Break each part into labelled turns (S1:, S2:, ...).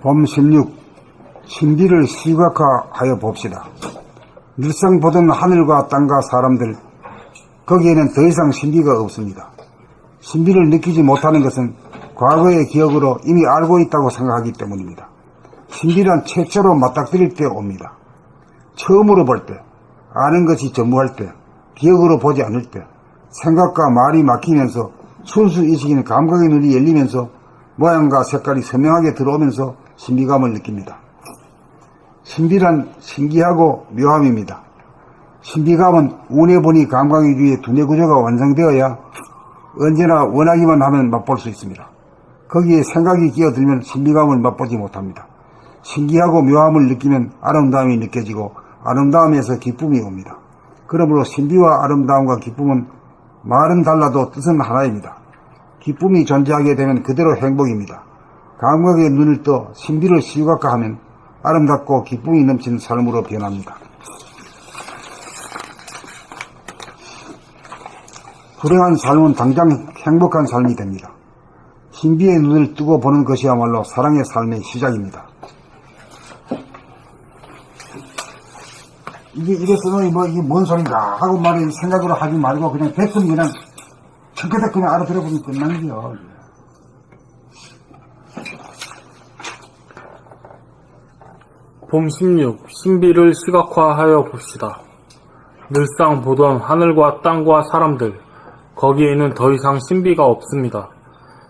S1: 봄 16. 신비를 시각화하여 봅시다. 늘상 보던 하늘과 땅과 사람들, 거기에는 더 이상 신비가 없습니다. 신비를 느끼지 못하는 것은 과거의 기억으로 이미 알고 있다고 생각하기 때문입니다. 신비란 최초로 맞닥뜨릴 때 옵니다. 처음으로 볼 때, 아는 것이 전무할 때, 기억으로 보지 않을 때, 생각과 말이 막히면서 순수의식인 감각의 눈이 열리면서 모양과 색깔이 선명하게 들어오면서 신비감을 느낍니다. 신비란 신기하고 묘함입니다. 신비감은 운에 보니 감각의 위에 두뇌 구조가 완성되어야 언제나 원하기만 하면 맛볼 수 있습니다. 거기에 생각이 끼어들면 신비감을 맛보지 못합니다. 신기하고 묘함을 느끼면 아름다움이 느껴지고 아름다움에서 기쁨이 옵니다. 그러므로 신비와 아름다움과 기쁨은 말은 달라도 뜻은 하나입니다. 기쁨이 존재하게 되면 그대로 행복입니다. 감각의 눈을 떠 신비를 시각화하면 아름답고 기쁨이 넘치는 삶으로 변합니다. 불행한 삶은 당장 행복한 삶이 됩니다. 신비의 눈을 뜨고 보는 것이야말로 사랑의 삶의 시작입니다. 이래서는 이게 뭔 소린가 하고 말이 생각으로 하지 말고 그냥 대충 그냥 척그덕 그냥 알아들어보면 끝나는 거요.
S2: 봄 16. 신비를 시각화하여 봅시다. 늘상 보던 하늘과 땅과 사람들, 거기에는 더 이상 신비가 없습니다.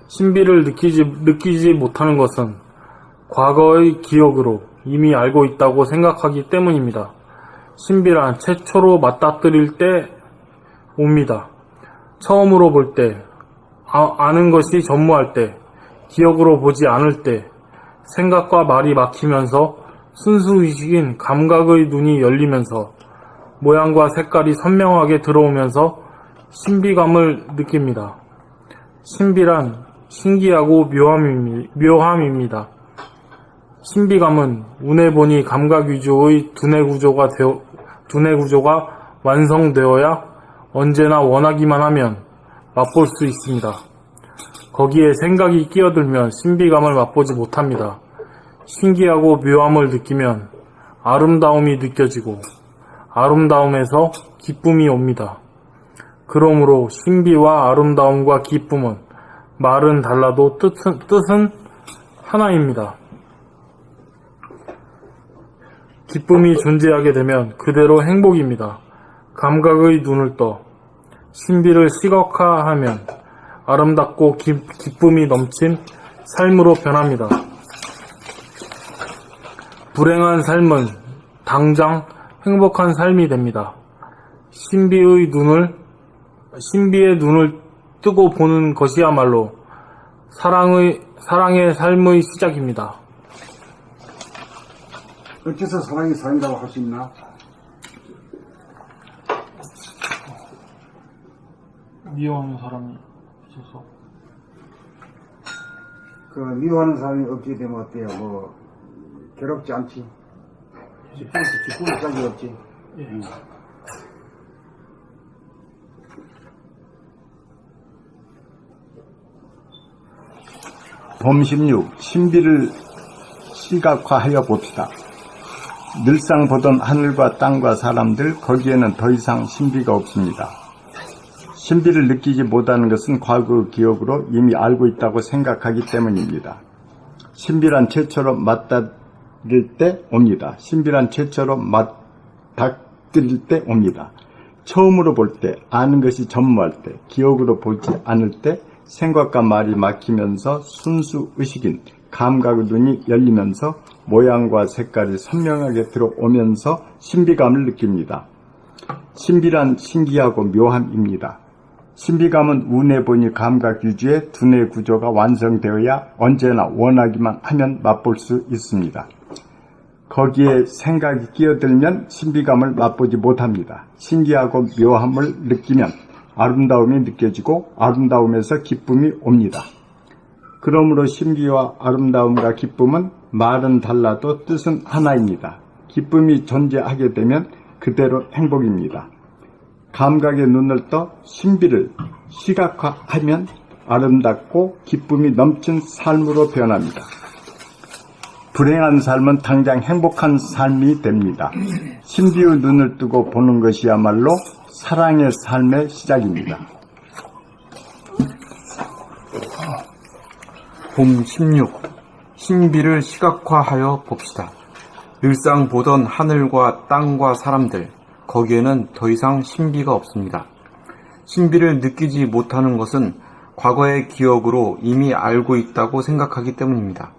S2: 신비를 느끼지 못하는 것은 과거의 기억으로 이미 알고 있다고 생각하기 때문입니다. 신비란 최초로 맞닥뜨릴 때 옵니다. 처음으로 볼 때, 아는 것이 전무할 때, 기억으로 보지 않을 때, 생각과 말이 막히면서 순수의식인 감각의 눈이 열리면서 모양과 색깔이 선명하게 들어오면서 신비감을 느낍니다. 신비란 신기하고 묘함입니다. 신비감은 운에 보니 감각 위주의 두뇌 구조가 완성되어야 언제나 원하기만 하면 맛볼 수 있습니다. 거기에 생각이 끼어들면 신비감을 맛보지 못합니다. 신기하고 묘함을 느끼면 아름다움이 느껴지고 아름다움에서 기쁨이 옵니다. 그러므로 신비와 아름다움과 기쁨은 말은 달라도 뜻은 하나입니다. 기쁨이 존재하게 되면 그대로 행복입니다. 감각의 눈을 떠 신비를 시각화하면 아름답고 기쁨이 넘친 삶으로 변합니다. 불행한 삶은 당장 행복한 삶이 됩니다. 신비의 눈을 뜨고 보는 것이야말로 사랑의 삶의 시작입니다.
S1: 어째서 사랑이 살인다고 할 수 있나?
S2: 미워하는 사람이 있어서.
S1: 미워하는 사람이 없게 되면 어때요? 괴롭지 않지? 기쁨이 짝이 없지?
S2: 예.
S3: 봄 16. 신비를 시각화하여 봅시다. 늘상 보던 하늘과 땅과 사람들, 거기에는 더 이상 신비가 없습니다. 신비를 느끼지 못하는 것은 과거 기억으로 이미 알고 있다고 생각하기 때문입니다. 신비란 최초로 맞닥뜨릴 때 옵니다. 신비란 최초로 맞닥뜨릴 때 옵니다. 처음으로 볼 때, 아는 것이 전무할 때, 기억으로 보지 않을 때, 생각과 말이 막히면서 순수 의식인 감각의 눈이 열리면서 모양과 색깔이 선명하게 들어오면서 신비감을 느낍니다. 신비란 신기하고 묘함입니다. 신비감은 운에 보니 감각 유지의 두뇌 구조가 완성되어야 언제나 원하기만 하면 맛볼 수 있습니다. 거기에 생각이 끼어들면 신비감을 맛보지 못합니다. 신기하고 묘함을 느끼면 아름다움이 느껴지고 아름다움에서 기쁨이 옵니다. 그러므로 신비와 아름다움과 기쁨은 말은 달라도 뜻은 하나입니다. 기쁨이 존재하게 되면 그대로 행복입니다. 감각의 눈을 떠 신비를 시각화하면 아름답고 기쁨이 넘친 삶으로 변합니다. 불행한 삶은 당장 행복한 삶이 됩니다. 신비의 눈을 뜨고 보는 것이야말로 사랑의 삶의 시작입니다.
S4: 봄 16. 신비를 시각화하여 봅시다. 늘상 보던 하늘과 땅과 사람들, 거기에는 더 이상 신비가 없습니다. 신비를 느끼지 못하는 것은 과거의 기억으로 이미 알고 있다고 생각하기 때문입니다.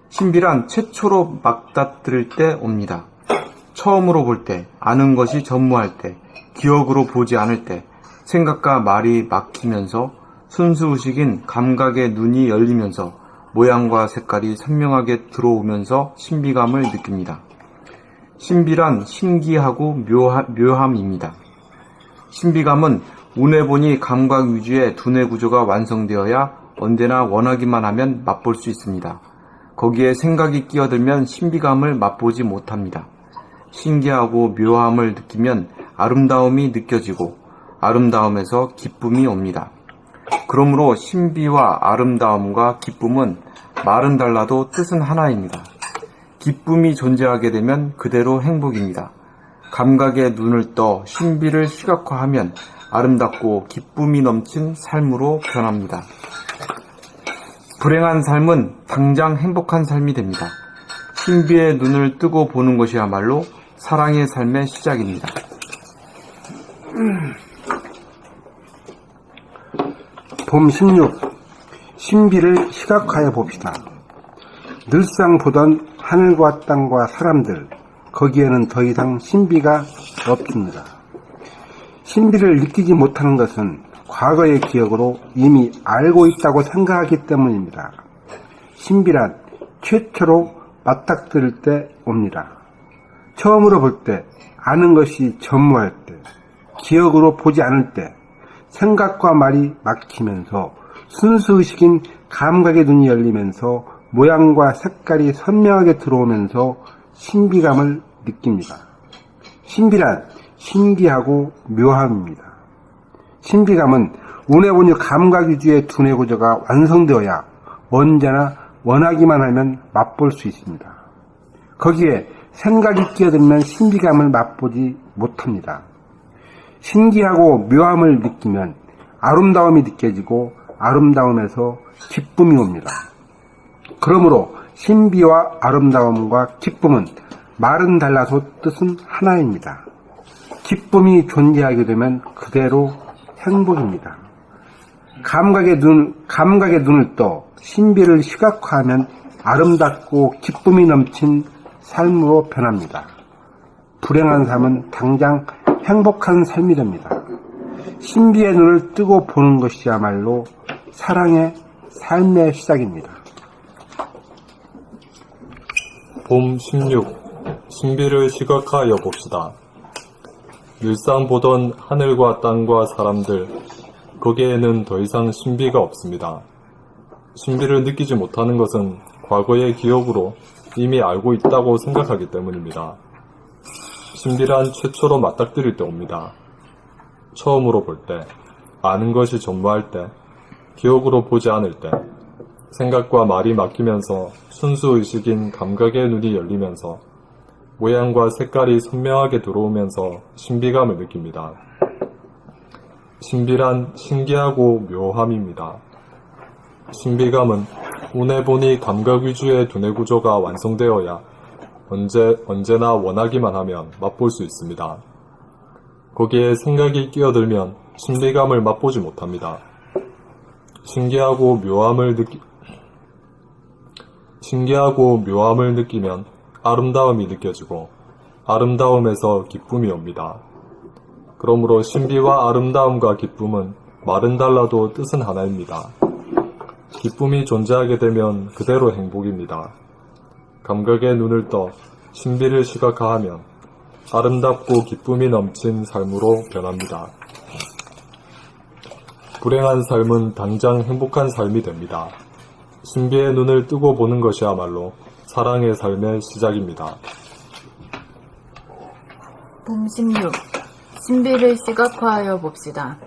S4: 신비란 최초로 맞닥뜨릴 때 옵니다. 처음으로 볼 때, 아는 것이 전무할 때, 기억으로 보지 않을 때, 생각과 말이 막히면서 순수의식인 감각의 눈이 열리면서 모양과 색깔이 선명하게 들어오면서 신비감을 느낍니다. 신비란 신기하고 묘함입니다. 신비감은 운에 보니 감각 위주의 두뇌 구조가 완성되어야 언제나 원하기만 하면 맛볼 수 있습니다. 거기에 생각이 끼어들면 신비감을 맛보지 못합니다. 신기하고 묘함을 느끼면 아름다움이 느껴지고 아름다움에서 기쁨이 옵니다. 그러므로 신비와 아름다움과 기쁨은 말은 달라도 뜻은 하나입니다. 기쁨이 존재하게 되면 그대로 행복입니다. 감각의 눈을 떠 신비를 시각화하면 아름답고 기쁨이 넘친 삶으로 변합니다. 불행한 삶은 당장 행복한 삶이 됩니다. 신비의 눈을 뜨고 보는 것이야말로 사랑의 삶의 시작입니다.
S1: 봄 16. 신비를 시각화해 봅시다. 늘상 보던 하늘과 땅과 사람들, 거기에는 더 이상 신비가 없습니다. 신비를 느끼지 못하는 것은 과거의 기억으로 이미 알고 있다고 생각하기 때문입니다. 신비란 최초로 맞닥뜨릴 때 옵니다. 처음으로 볼 때, 아는 것이 전무할 때, 기억으로 보지 않을 때, 생각과 말이 막히면서 순수의식인 감각의 눈이 열리면서 모양과 색깔이 선명하게 들어오면서 신비감을 느낍니다. 신비란 신기하고 묘함입니다. 신비감은 운에 보니 감각 위주의 두뇌 구조가 완성되어야 언제나 원하기만 하면 맛볼 수 있습니다. 거기에 생각이 끼어들면 신비감을 맛보지 못합니다. 신기하고 묘함을 느끼면 아름다움이 느껴지고 아름다움에서 기쁨이 옵니다. 그러므로 신비와 아름다움과 기쁨은 말은 달라도 뜻은 하나입니다. 기쁨이 존재하게 되면 그대로 행복입니다. 감각의 눈을 떠 신비를 시각화하면 아름답고 기쁨이 넘친 삶으로 변합니다. 불행한 삶은 당장 행복한 삶이 됩니다. 신비의 눈을 뜨고 보는 것이야말로 사랑의 삶의 시작입니다.
S5: 봄 16. 신비를 시각화하여 봅시다. 늘상 보던 하늘과 땅과 사람들, 거기에는 더 이상 신비가 없습니다. 신비를 느끼지 못하는 것은 과거의 기억으로 이미 알고 있다고 생각하기 때문입니다. 신비란 최초로 맞닥뜨릴 때 옵니다. 처음으로 볼 때, 아는 것이 전무할 때, 기억으로 보지 않을 때, 생각과 말이 막히면서 순수의식인 감각의 눈이 열리면서 모양과 색깔이 선명하게 들어오면서 신비감을 느낍니다. 신비란 신기하고 묘함입니다. 신비감은 운에 보니 감각 위주의 두뇌 구조가 완성되어야 언제나 원하기만 하면 맛볼 수 있습니다. 거기에 생각이 끼어들면 신비감을 맛보지 못합니다. 신기하고 묘함을 느끼면 아름다움이 느껴지고 아름다움에서 기쁨이 옵니다. 그러므로 신비와 아름다움과 기쁨은 말은 달라도 뜻은 하나입니다. 기쁨이 존재하게 되면 그대로 행복입니다. 감각의 눈을 떠 신비를 시각화하면 아름답고 기쁨이 넘친 삶으로 변합니다. 불행한 삶은 당장 행복한 삶이 됩니다. 신비의 눈을 뜨고 보는 것이야말로 사랑의 삶의 시작입니다.
S6: 봄 16. 신비를 시각화하여 봅시다.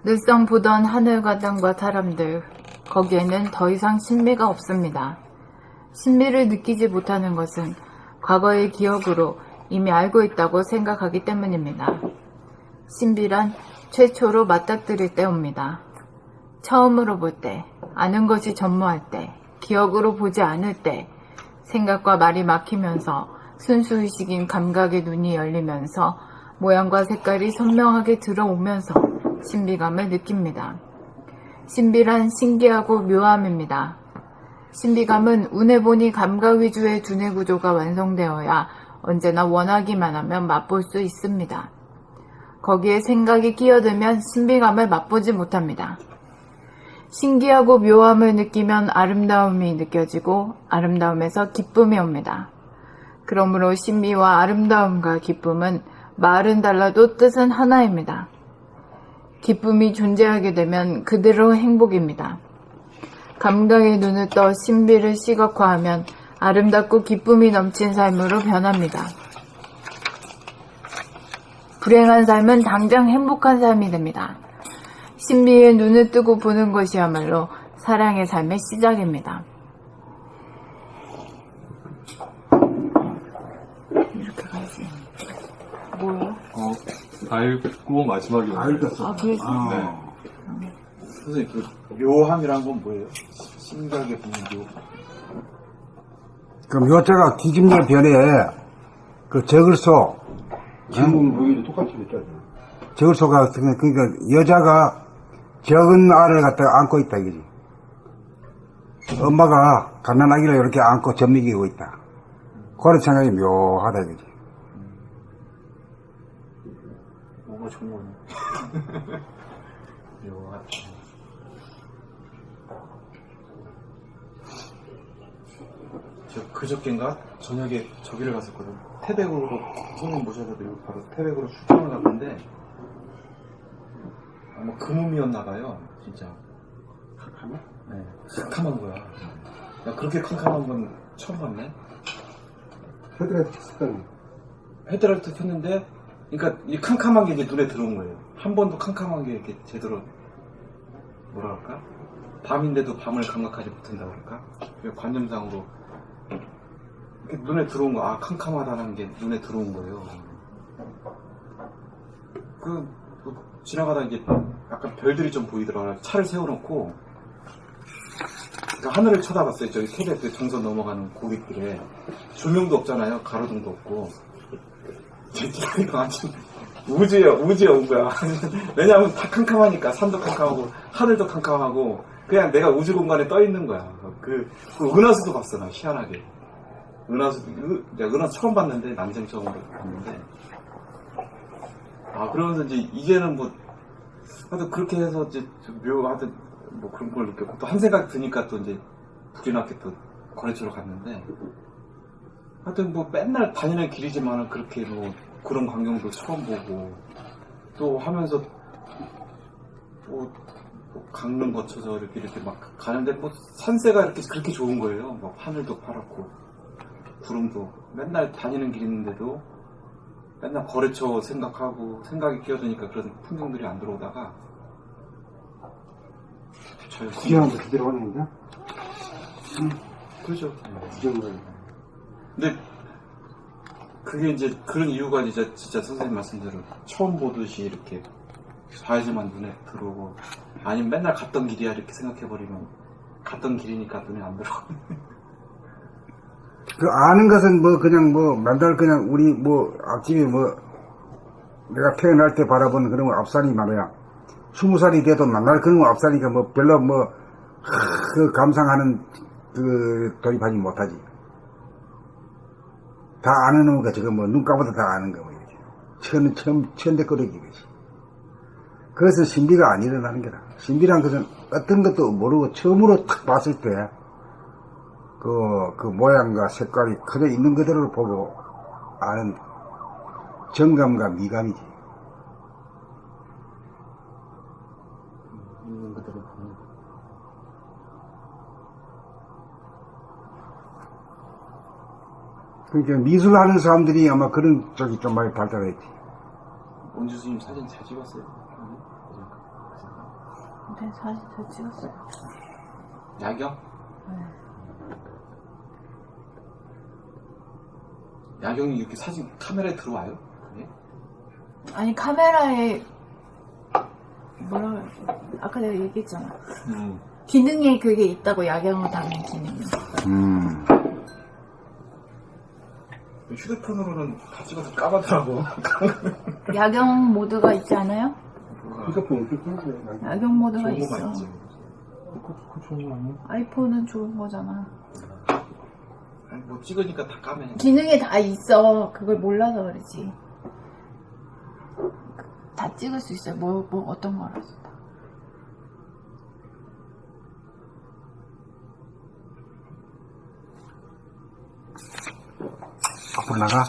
S6: 늘상 보던 하늘과 땅과 사람들, 거기에는 더 이상 신비가 없습니다. 신비를 느끼지 못하는 것은 과거의 기억으로 이미 알고 있다고 생각하기 때문입니다. 신비란 최초로 맞닥뜨릴 때 옵니다. 처음으로 볼 때, 아는 것이 전무할 때, 기억으로 보지 않을 때, 생각과 말이 막히면서 순수의식인 감각의 눈이 열리면서 모양과 색깔이 선명하게 들어오면서 신비감을 느낍니다. 신비란 신기하고 묘함입니다. 신비감은 운에 보니 감각 위주의 두뇌 구조가 완성되어야 언제나 원하기만 하면 맛볼 수 있습니다. 거기에 생각이 끼어들면 신비감을 맛보지 못합니다. 신기하고 묘함을 느끼면 아름다움이 느껴지고 아름다움에서 기쁨이 옵니다. 그러므로 신비와 아름다움과 기쁨은 말은 달라도 뜻은 하나입니다. 기쁨이 존재하게 되면 그대로 행복입니다. 감각의 눈을 떠 신비를 시각화하면 아름답고 기쁨이 넘친 삶으로 변합니다. 불행한 삶은 당장 행복한 삶이 됩니다. 신비의 눈을 뜨고 보는 것이야말로 사랑의 삶의 시작입니다. 이렇게 가야지. 뭐예요?
S5: 다 읽고 마지막에.
S1: 알겠어.
S6: 그래서?
S7: 선생님, 그 묘함이란 건 뭐예요? 신기하게 보는 묘.
S1: 그 묘자가 뒤집는 변에 그 적을소,
S7: 지금 보기도 똑같이 됐잖아요.
S1: 적을소가 그러니까 여자가 적은 알을 갖다가 안고 있다 이거지. 엄마가 갓난아기를 이렇게 안고 젖먹이고 있다. 그런 생각이 묘하다 이거지.
S7: 뭐가 좋은 거네. 묘하다. 저 그저께인가 저녁에 저기를 갔었거든. 태백으로 손님 모셔다 드리고 바로 태백으로 출장을 갔는데 아마 금음이었나봐요. 진짜 캄캄해? 네, 캄캄한 거야. 나 그렇게 캄캄한 건 처음 봤네.
S1: 헤드라이트 켰을
S7: 헤드라이트 켰는데, 그러니까 이 캄캄한 게 이제 눈에 들어온 거예요. 한 번도 캄캄한 게 이렇게 제대로 뭐라 할까? 밤인데도 밤을 감각하지 못한다고 할까? 관념상으로 이렇게 눈에 들어온 거, 아 캄캄하다는 게 눈에 들어온 거예요. 지나가다 이제 약간 별들이 좀 보이더라고요. 차를 세워놓고 그러니까 하늘을 쳐다봤어요. 저기 태백 그 정선 넘어가는 고깃길에 조명도 없잖아요. 가로등도 없고. 아주 우주에 온 거야. 왜냐하면 다 캄캄하니까 산도 캄캄하고 하늘도 캄캄하고 그냥 내가 우주 공간에 떠 있는 거야. 그 은하수도 봤어. 나 희한하게. 내가 은하수 처음 봤는데 난생 처음 봤는데. 아 그러면서 이제 이제는 뭐 하여튼 그렇게 해서 이제 하여튼 뭐 그런 걸 느꼈고 또 한 생각 드니까 또 이제 불이 났게 또 거래처로 갔는데 하여튼 뭐 맨날 다니는 길이지만은 그렇게 뭐 그런 광경도 처음 보고 또 하면서 뭐 강릉 거쳐서 이렇게 막 가는데 뭐 산세가 이렇게 그렇게 좋은 거예요. 막 하늘도 파랗고 구름도 맨날 다니는 길 있는데도 맨날 거래처 생각하고 생각이 끼어드니까 그런 풍경들이 안 들어오다가
S1: 구경한테 그대로 하는 거야?
S7: 그렇죠.
S1: 구경을.
S7: 근데 그게 이제 그런 이유가 이제 진짜 선생님 말씀대로 처음 보듯이 이렇게 봐야지만 눈에 들어오고 아니면 맨날 갔던 길이야 이렇게 생각해버리면 갔던 길이니까 눈에 안 들어오고.
S1: 그 아는 것은 뭐 그냥 뭐 맨날 그냥 우리 뭐 앞집에 뭐 내가 태어날 때 바라본 그런 거 앞산이 말이야. 20살이 돼도 맨날 그런 거 앞산이니까 뭐 별로 뭐 그 감상하는 그 돌입하지 못하지. 다 아는 놈이가 저거 뭐 눈 감아도 다 아는 거 뭐 이렇게. 천대거리기 거지. 그래서 신비가 안 일어나는 게다. 신비란 것은 어떤 것도 모르고 처음으로 탁 봤을 때 그 모양과 색깔이 그대로 있는 그대로 보고 아는 정감과 미감이지.
S7: 있는 그대로 보는.
S1: 그러니까 미술하는 사람들이 아마 그런 쪽이 좀 많이 발달했지.
S7: 원주 스님 사진 잘 찍었어요.
S6: 네, 사진 다 찍었어요.
S7: 야경?
S6: 네.
S7: 야경이 이렇게 사진 카메라에 들어와요? 그게?
S6: 아니 카메라에 뭐라 아까 내가 얘기했잖아. 기능에 그게 있다고 야경을 담는 기능이.
S7: 휴대폰으로는 다 찍어서 까마더라고.
S6: 야경 모드가 있지 않아요?
S1: 휴대폰 어떻게 끄는 거야?
S6: 야경 모드가
S7: 좋은
S6: 있어.
S7: 거만 있지.
S2: 그거 좋은 거 아니야?
S6: 아이폰은 좋은 거잖아.
S7: 아니, 뭐 찍으니까 다 까매.
S6: 기능에 다 있어. 그걸 몰라서 그러지. 다 찍을 수 있어요. 뭐 어떤 거라서.
S1: 앞으로 나가.